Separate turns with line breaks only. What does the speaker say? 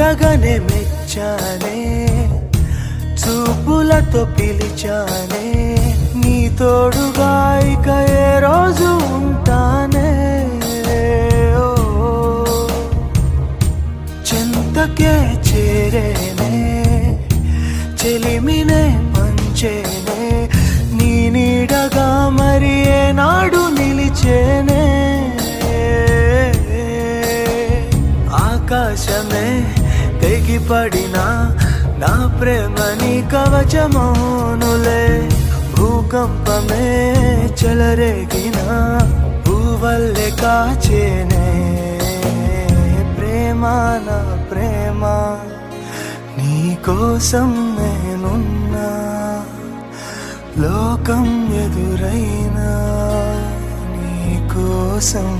చూడగానే మెచ్చానే, చూపులతో పిలిచానే, నీ తోడుగా ఇక ఏ రోజు ఉంటానే. ఓ చెంతకే చేరేనే, చెలిమినే పంచేనే, నీ నీడగా మరి ఏనాడు నిలిచేనే. ఆకాశమే తెగిపడినా నా ప్రేమని కవచమౌనులే, భూకంపమే చెలరేగిన పూవల్లే కాచేనే. ప్రేమ నా ప్రేమ, నీ కోసం నేనున్నా, లోకం ఎదురైనా నీ కోసం.